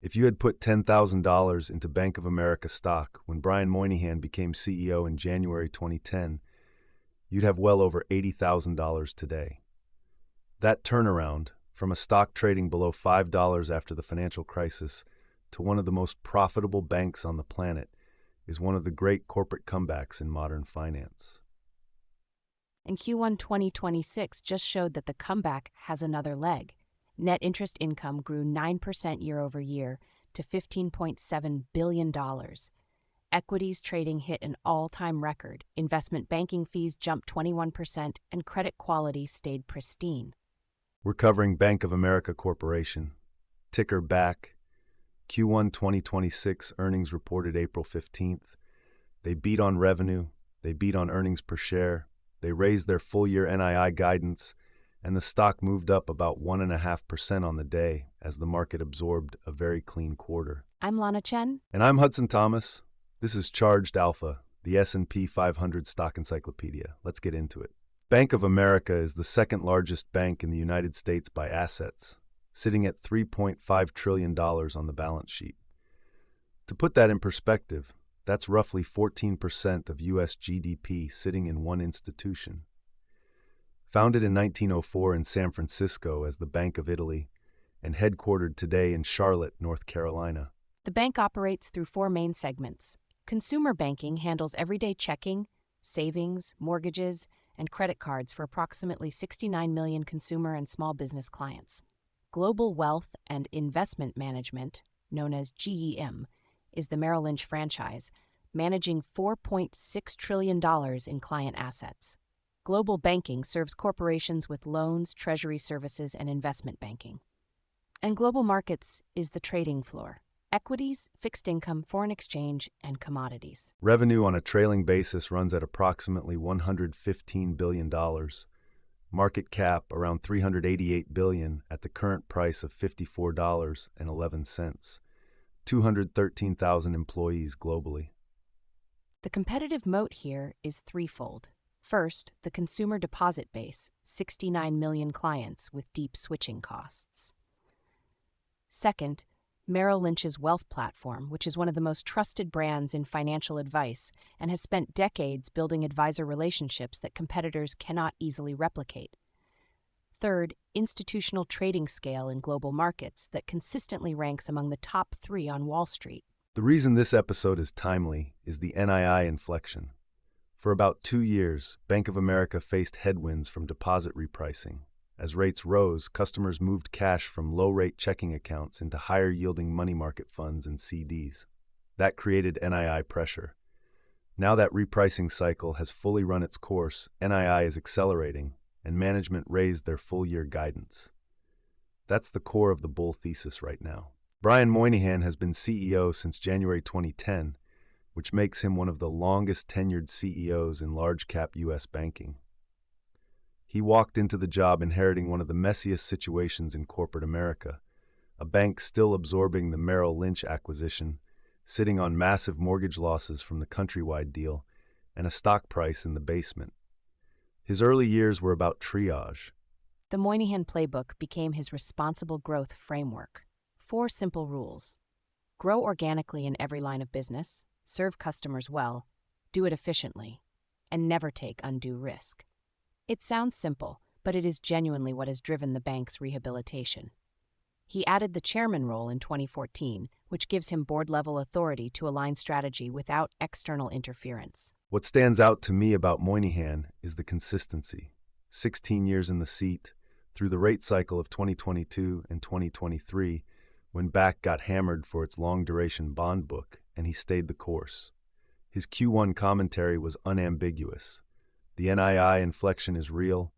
If you had put $10,000 into Bank of America stock when Brian Moynihan became CEO in January 2010, you'd have well over $80,000 today. That turnaround, from a stock trading below $5 after the financial crisis to one of the most profitable banks on the planet, is one of the great corporate comebacks in modern finance. And Q1 2026 just showed that the comeback has another leg. Net interest income grew 9% year over year to $15.7 billion. Equities trading hit an all-time record, investment banking fees jumped 21%, and credit quality stayed pristine. We're covering Bank of America Corporation, ticker BAC. Q1 2026 earnings reported April 15th. They beat on revenue, they beat on earnings per share, they raised their full-year NII guidance, and the stock moved up about 1.5% on the day as the market absorbed a very clean quarter. I'm Lana Chen. And I'm Hudson Thomas. This is Charged Alpha, the S&P 500 stock encyclopedia. Let's get into it. Bank of America is the second largest bank in the United States by assets, sitting at $3.5 trillion on the balance sheet. To put that in perspective, that's roughly 14% of U.S. GDP sitting in one institution. Founded in 1904 in San Francisco as the Bank of Italy and headquartered today in Charlotte, North Carolina. The bank operates through four main segments. Consumer banking handles everyday checking, savings, mortgages, and credit cards for approximately 69 million consumer and small business clients. Global Wealth and Investment Management, known as GEM, is the Merrill Lynch franchise, managing $4.6 trillion in client assets. Global Banking serves corporations with loans, treasury services, and investment banking. And Global Markets is the trading floor: equities, fixed income, foreign exchange, and commodities. Revenue on a trailing basis runs at approximately $115 billion. Market cap around $388 billion at the current price of $54.11. 213,000 employees globally. The competitive moat here is threefold. First, the consumer deposit base, 69 million clients with deep switching costs. Second, Merrill Lynch's wealth platform, which is one of the most trusted brands in financial advice and has spent decades building advisor relationships that competitors cannot easily replicate. Third, institutional trading scale in global markets that consistently ranks among the top 3 on Wall Street. The reason this episode is timely is the NII inflection. For about 2 years, Bank of America faced headwinds from deposit repricing. As rates rose, customers moved cash from low-rate checking accounts into higher-yielding money market funds and CDs. That created NII pressure. Now that repricing cycle has fully run its course, NII is accelerating, and management raised their full-year guidance. That's the core of the bull thesis right now. Brian Moynihan has been CEO since January 2010, which makes him one of the longest-tenured CEOs in large-cap U.S. banking. He walked into the job inheriting one of the messiest situations in corporate America, a bank still absorbing the Merrill Lynch acquisition, sitting on massive mortgage losses from the Countrywide deal, and a stock price in the basement. His early years were about triage. The Moynihan playbook became his responsible growth framework. 4 simple rules: grow organically in every line of business, serve customers well, do it efficiently, and never take undue risk. It sounds simple, but it is genuinely what has driven the bank's rehabilitation. He added the chairman role in 2014, which gives him board-level authority to align strategy without external interference. What stands out to me about Moynihan is the consistency. 16 years in the seat, through the rate cycle of 2022 and 2023, when BAC got hammered for its long-duration bond book, and he stayed the course. His Q1 commentary was unambiguous. The NII inflection is real,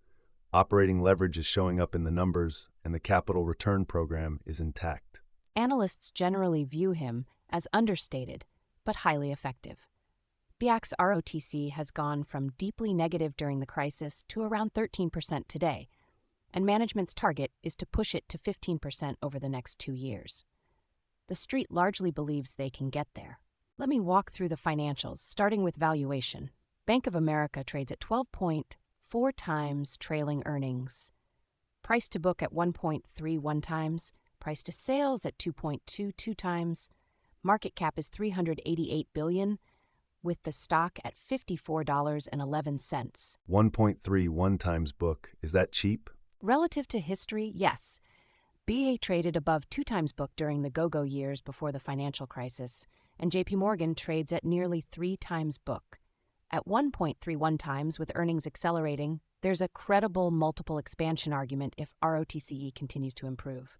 operating leverage is showing up in the numbers, and the capital return program is intact. Analysts generally view him as understated, but highly effective. BAC's ROTC has gone from deeply negative during the crisis to around 13% today, and management's target is to push it to 15% over the next 2 years. The street largely believes they can get there. Let me walk through the financials, starting with valuation. Bank of America trades at 12.4 times trailing earnings. Price to book at 1.31 times, Price to sales at 2.22 times. Market cap is $388 billion, with the stock at $54.11. 1.31 times book. Is that cheap? Relative to history, yes. BA traded above 2 times book during the go-go years before the financial crisis, and JP Morgan trades at nearly 3 times book. At 1.31 times with earnings accelerating, there's a credible multiple expansion argument if ROTCE continues to improve.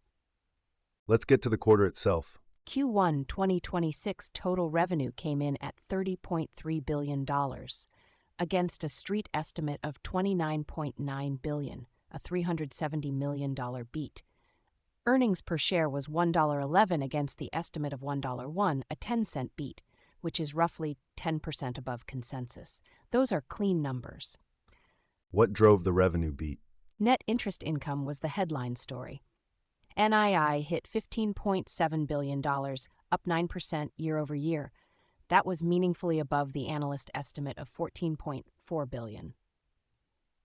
Let's get to the quarter itself. Q1 2026 total revenue came in at $30.3 billion, against a street estimate of $29.9 billion, a $370 million beat. Earnings per share was $1.11 against the estimate of $1.01, a 10-cent beat, which is roughly 10% above consensus. Those are clean numbers. What drove the revenue beat? Net interest income was the headline story. NII hit $15.7 billion, up 9% year over year. That was meaningfully above the analyst estimate of $14.4 billion.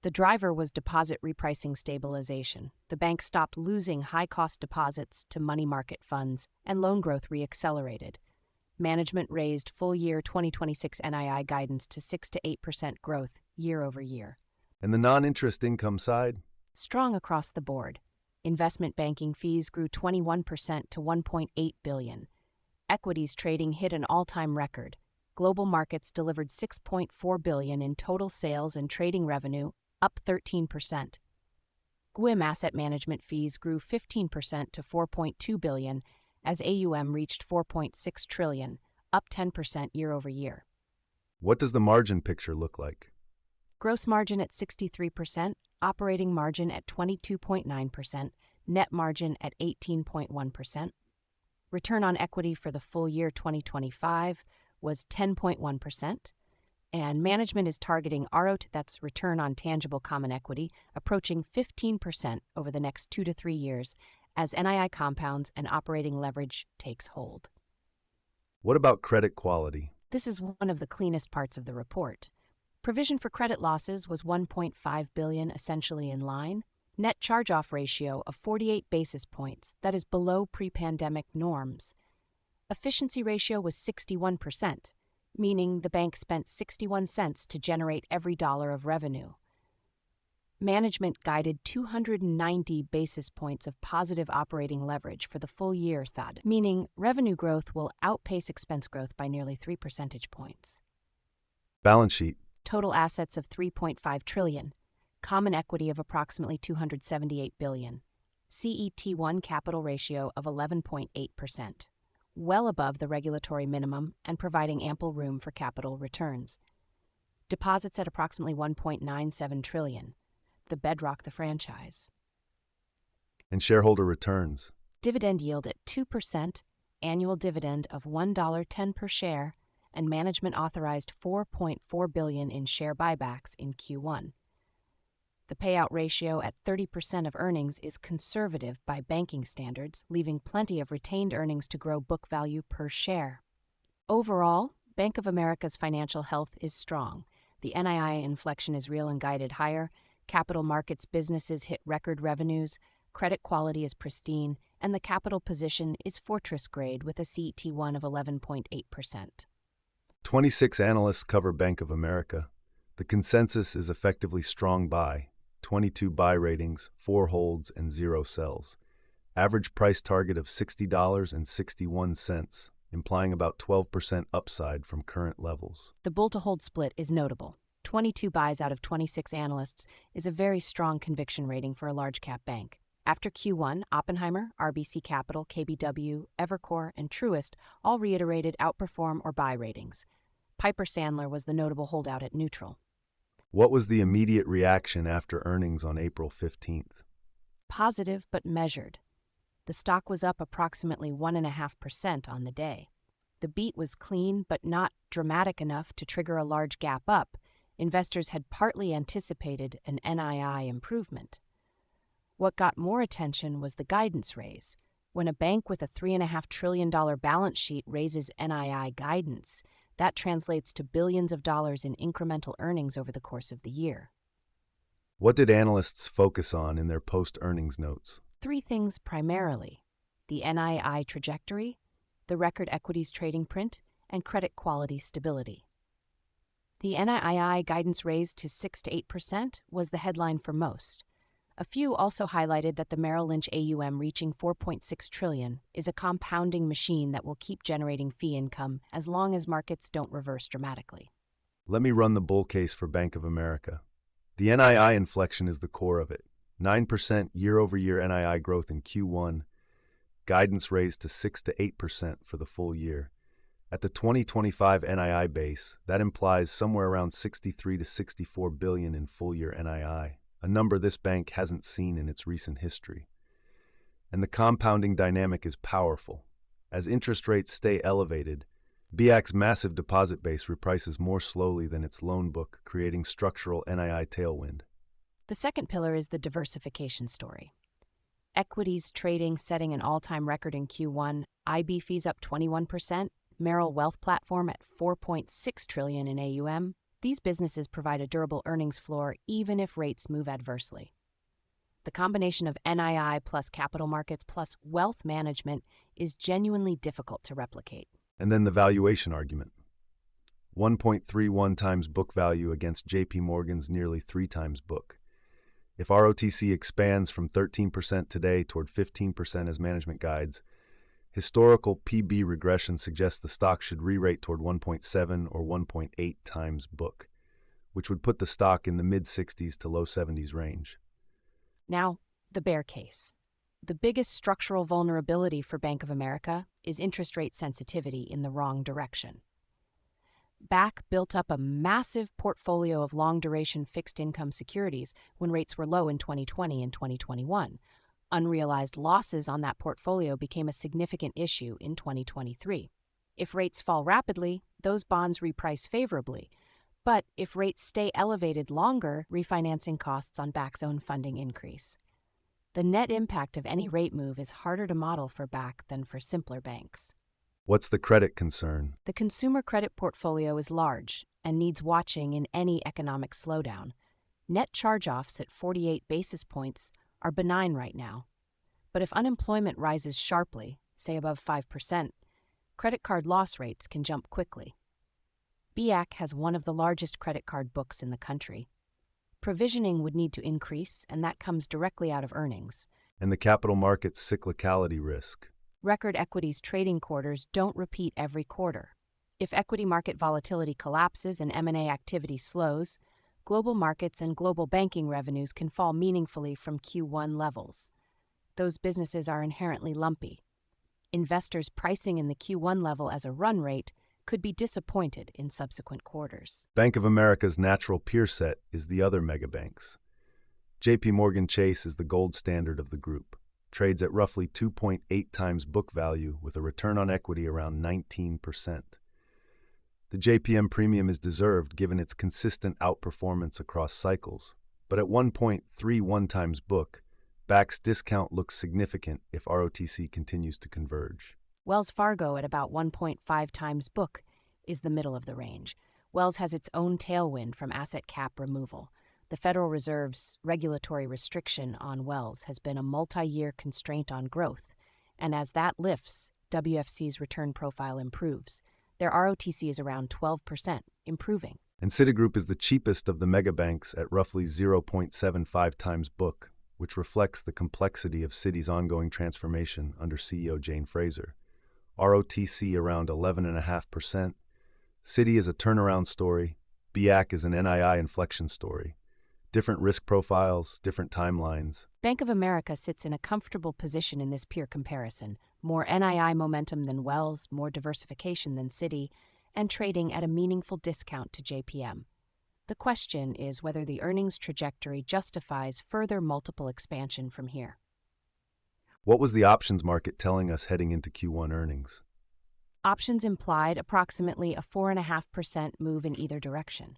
The driver was deposit repricing stabilization. The bank stopped losing high-cost deposits to money market funds, and loan growth reaccelerated. Management raised full-year 2026 NII guidance to 6 to 8% growth year over year. And the non-interest income side? Strong across the board. Investment banking fees grew 21% to $1.8 billion. Equities trading hit an all-time record. Global markets delivered $6.4 billion in total sales and trading revenue, up 13%. GWIM asset management fees grew 15% to $4.2 billion as AUM reached $4.6 trillion, up 10% year over year. What does the margin picture look like? Gross margin at 63%, operating margin at 22.9%, net margin at 18.1%. Return on equity for the full year 2025 was 10.1%, and management is targeting ROTE, that's return on tangible common equity, approaching 15% over the next 2 to 3 years as NII compounds and operating leverage takes hold. What about credit quality? This is one of the cleanest parts of the report. Provision for credit losses was $1.5 billion, essentially in line. Net charge-off ratio of 48 basis points, that is below pre-pandemic norms. Efficiency ratio was 61%, meaning the bank spent 61 cents to generate every dollar of revenue. Management guided 290 basis points of positive operating leverage for the full year THUD, meaning revenue growth will outpace expense growth by nearly 3 percentage points. Balance sheet. Total assets of $3.5 trillion. Common equity of approximately $278 billion. CET1 capital ratio of 11.8%. Well above the regulatory minimum and providing ample room for capital returns. Deposits at approximately $1.97 trillion. The bedrock the franchise. And shareholder returns. Dividend yield at 2%, annual dividend of $1.10 per share, and management authorized $4.4 billion in share buybacks in Q1. The payout ratio at 30% of earnings is conservative by banking standards, leaving plenty of retained earnings to grow book value per share. Overall, Bank of America's financial health is strong. The NII inflection is real and guided higher. Capital markets businesses hit record revenues. Credit quality is pristine, and the capital position is fortress grade with a CET1 of 11.8%. 26 analysts cover Bank of America. The consensus is effectively strong buy, 22 buy ratings, 4 holds, and 0 sells. Average price target of $60.61, implying about 12% upside from current levels. The bull-to-hold split is notable. 22 buys out of 26 analysts is a very strong conviction rating for a large-cap bank. After Q1, Oppenheimer, RBC Capital, KBW, Evercore, and Truist all reiterated outperform or buy ratings. Piper Sandler was the notable holdout at neutral. What was the immediate reaction after earnings on April 15th? Positive but measured. The stock was up approximately 1.5% on the day. The beat was clean but not dramatic enough to trigger a large gap up. Investors had partly anticipated an NII improvement. What got more attention was the guidance raise. When a bank with a $3.5 trillion balance sheet raises NII guidance, that translates to billions of dollars in incremental earnings over the course of the year. What did analysts focus on in their post-earnings notes? 3 things primarily. the NII trajectory, the record equities trading print, and credit quality stability. The NII guidance raised to 6 to 8% was the headline for most. A few also highlighted that the Merrill Lynch AUM reaching $4.6 trillion is a compounding machine that will keep generating fee income as long as markets don't reverse dramatically. Let me run the bull case for Bank of America. The NII inflection is the core of it. 9% year-over-year NII growth in Q1, guidance raised to 6 to 8% for the full year. At the 2025 NII base, that implies somewhere around $63 to $64 billion in full-year NII, a number this bank hasn't seen in its recent history. And the compounding dynamic is powerful. As interest rates stay elevated, BAC's massive deposit base reprices more slowly than its loan book, creating structural NII tailwind. The second pillar is the diversification story. Equities trading setting an all-time record in Q1, IB fees up 21%, Merrill Wealth Platform at $4.6 trillion in AUM. These businesses provide a durable earnings floor even if rates move adversely. The combination of NII plus capital markets plus wealth management is genuinely difficult to replicate. And then the valuation argument. 1.31 times book value against JP Morgan's nearly 3 times book. If ROTC expands from 13% today toward 15% as management guides, historical PB regression suggests the stock should re-rate toward 1.7 or 1.8 times book, which would put the stock in the mid-60s to low 70s range. Now, the bear case. The biggest structural vulnerability for Bank of America is interest rate sensitivity in the wrong direction. BAC built up a massive portfolio of long-duration fixed-income securities when rates were low in 2020 and 2021. Unrealized losses on that portfolio became a significant issue in 2023. If rates fall rapidly, those bonds reprice favorably. But if rates stay elevated longer, refinancing costs on BAC's own funding increase. The net impact of any rate move is harder to model for BAC than for simpler banks. What's the credit concern? The consumer credit portfolio is large and needs watching in any economic slowdown. Net charge-offs at 48 basis points are benign right now. But if unemployment rises sharply, say above 5%, credit card loss rates can jump quickly. BAC has one of the largest credit card books in the country. Provisioning would need to increase, and that comes directly out of earnings. And the capital market's cyclicality risk. Record equities trading quarters don't repeat every quarter. If equity market volatility collapses and M&A activity slows, global markets and global banking revenues can fall meaningfully from Q1 levels. Those businesses are inherently lumpy. Investors pricing in the Q1 level as a run rate could be disappointed in subsequent quarters. Bank of America's natural peer set is the other megabanks. JP Morgan Chase is the gold standard of the group, trades at roughly 2.8 times book value with a return on equity around 19%. The JPM premium is deserved given its consistent outperformance across cycles, but at 1.31 times book, BAC's discount looks significant if ROTC continues to converge. Wells Fargo at about 1.5 times book is the middle of the range. Wells has its own tailwind from asset cap removal. The Federal Reserve's regulatory restriction on Wells has been a multi-year constraint on growth, and as that lifts, WFC's return profile improves. Their ROTC is around 12%, improving. And Citigroup is the cheapest of the megabanks at roughly 0.75 times book, which reflects the complexity of Citi's ongoing transformation under CEO Jane Fraser. ROTC around 11.5%. Citi is a turnaround story. BAC is an NII inflection story. Different risk profiles, different timelines. Bank of America sits in a comfortable position in this peer comparison. More NII momentum than Wells, more diversification than Citi, and trading at a meaningful discount to JPM. The question is whether the earnings trajectory justifies further multiple expansion from here. What was the options market telling us heading into Q1 earnings? Options implied approximately a 4.5% move in either direction.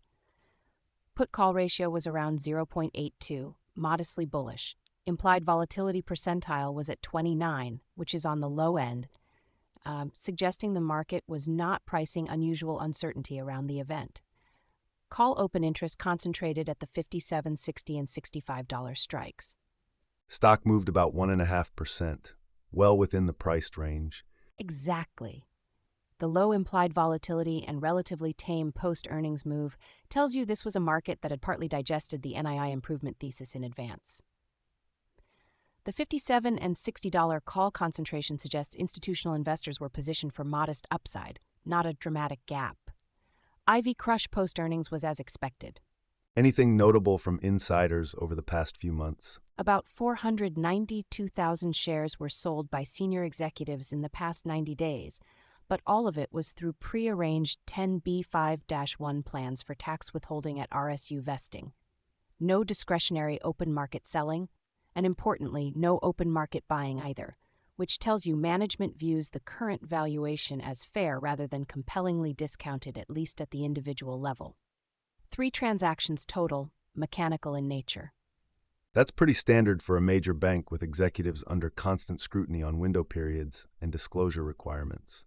Put-call ratio was around 0.82, modestly bullish. Implied volatility percentile was at 29, which is on the low end, suggesting the market was not pricing unusual uncertainty around the event. Call open interest concentrated at the $57, $60, and $65 strikes. Stock moved about 1.5%. well within the priced range. Exactly. The low implied volatility and relatively tame post-earnings move tells you this was a market that had partly digested the NII improvement thesis in advance. The $57 and $60 call concentration suggests institutional investors were positioned for modest upside, not a dramatic gap. IV crush post-earnings was as expected. Anything notable from insiders over the past few months? About 492,000 shares were sold by senior executives in the past 90 days, but all of it was through pre-arranged 10b5-1 plans for tax withholding at RSU vesting. No discretionary open market selling, and importantly, no open market buying either, which tells you management views the current valuation as fair rather than compellingly discounted, at least at the individual level. 3 transactions total, mechanical in nature. That's pretty standard for a major bank with executives under constant scrutiny on window periods and disclosure requirements.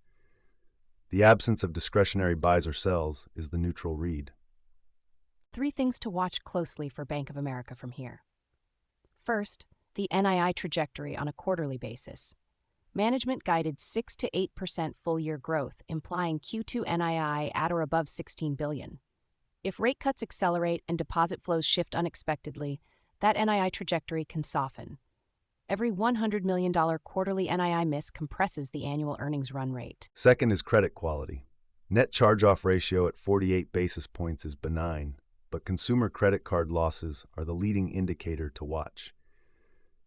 The absence of discretionary buys or sells is the neutral read. 3 things to watch closely for Bank of America from here. First, the NII trajectory on a quarterly basis. Management guided 6 to 8% full-year growth, implying Q2 NII at or above $16 billion. If rate cuts accelerate and deposit flows shift unexpectedly, that NII trajectory can soften. Every $100 million quarterly NII miss compresses the annual earnings run rate. Second is credit quality. Net charge-off ratio at 48 basis points is benign, but consumer credit card losses are the leading indicator to watch.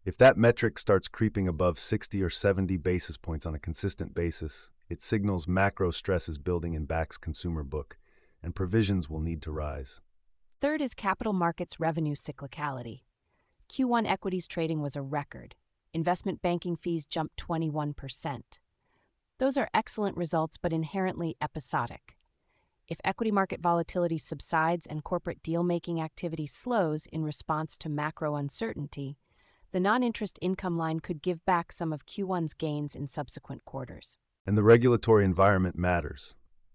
If that metric starts creeping above 60 or 70 basis points on a consistent basis, it signals macro stress is building in BAC's consumer book, and provisions will need to rise. Third is capital markets revenue cyclicality. Q1 equities trading was a record. Investment banking fees jumped 21%. Those are excellent results, but inherently episodic. If equity market volatility subsides and corporate deal-making activity slows in response to macro uncertainty, the non-interest income line could give back some of Q1's gains in subsequent quarters. And the regulatory environment matters.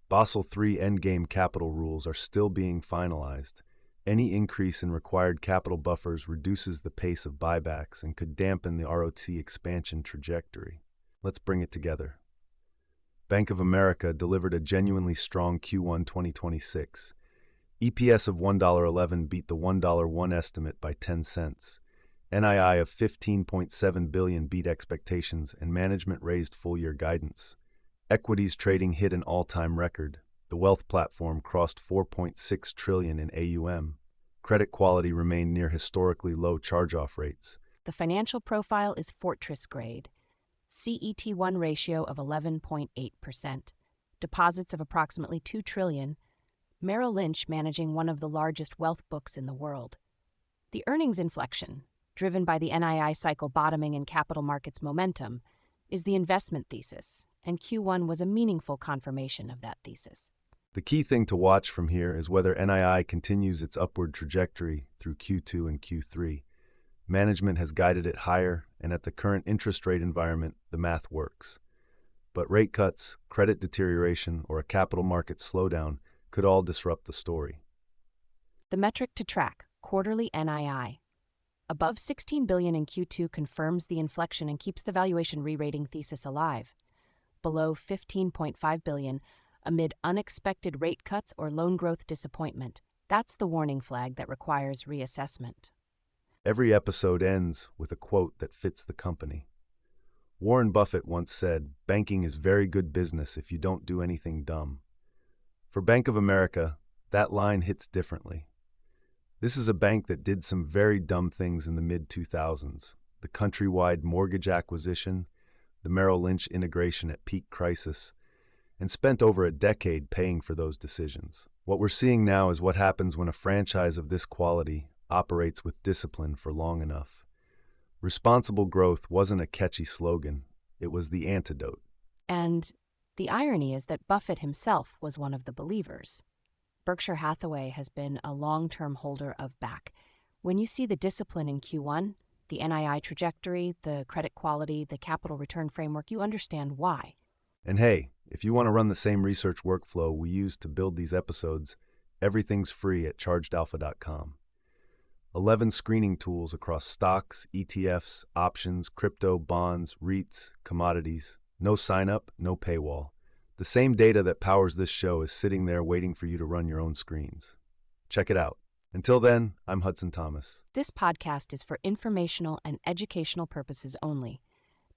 Basel III endgame capital rules are still being finalized. Any increase in required capital buffers reduces the pace of buybacks and could dampen the ROTE expansion trajectory. Let's bring it together. Bank of America delivered a genuinely strong Q1 2026. EPS of $1.11 beat the $1.01 estimate by 10 cents. NII of $15.7 billion beat expectations, and management raised full-year guidance. Equities trading hit an all-time record. The wealth platform crossed $4.6 trillion in AUM. Credit quality remained near historically low charge-off rates. The financial profile is fortress grade. CET1 ratio of 11.8%. Deposits of approximately $2 trillion. Merrill Lynch managing one of the largest wealth books in the world. The earnings inflection, driven by the NII cycle bottoming and capital markets momentum, is the investment thesis, and Q1 was a meaningful confirmation of that thesis. The key thing to watch from here is whether NII continues its upward trajectory through Q2 and Q3. Management has guided it higher, and at the current interest rate environment, the math works. But rate cuts, credit deterioration, or a capital market slowdown could all disrupt the story. The metric to track, quarterly NII. Above $16 billion in Q2 confirms the inflection and keeps the valuation re-rating thesis alive. Below $15.5 billion, amid unexpected rate cuts or loan growth disappointment, that's the warning flag that requires reassessment. Every episode ends with a quote that fits the company. Warren Buffett once said, "Banking is very good business if you don't do anything dumb." For Bank of America, that line hits differently. This is a bank that did some very dumb things in the mid-2000s. The countrywide mortgage acquisition, the Merrill Lynch integration at peak crisis, and spent over a decade paying for those decisions. What we're seeing now is what happens when a franchise of this quality operates with discipline for long enough. Responsible growth wasn't a catchy slogan, it was the antidote. And the irony is that Buffett himself was one of the believers. Berkshire Hathaway has been a long-term holder of BAC. When you see the discipline in Q1, the NII trajectory, the credit quality, the capital return framework, you understand why. And hey, if you want to run the same research workflow we use to build these episodes, everything's free at chargedalpha.com. 11 screening tools across stocks, ETFs, options, crypto, bonds, REITs, commodities. No sign-up, no paywall. The same data that powers this show is sitting there waiting for you to run your own screens. Check it out. Until then, I'm Hudson Thomas. This podcast is for informational and educational purposes only.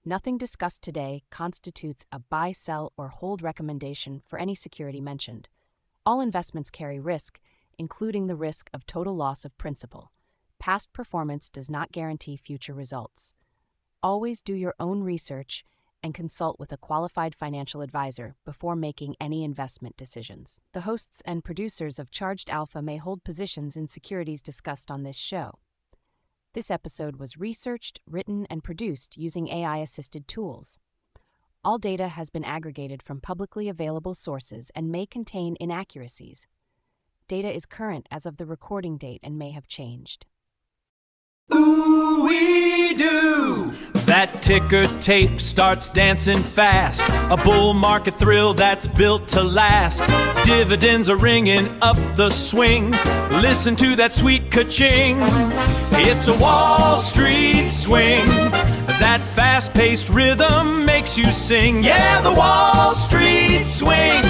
Nothing discussed today constitutes a buy, sell, or hold recommendation for any security mentioned. All investments carry risk, including the risk of total loss of principal. Past performance does not guarantee future results. Always do your own research and consult with a qualified financial advisor before making any investment decisions. The hosts and producers of Charged Alpha may hold positions in securities discussed on this show. This episode was researched, written, and produced using AI-assisted tools. All data has been aggregated from publicly available sources and may contain inaccuracies. Data is current as of the recording date and may have changed. Ooh-wee-doo! That ticker tape starts dancing fast. A bull market thrill that's built to last. Dividends are ringing up the swing. Listen to that sweet ka-ching. It's a Wall Street swing. That fast-paced rhythm makes you sing. Yeah, the Wall Street swing.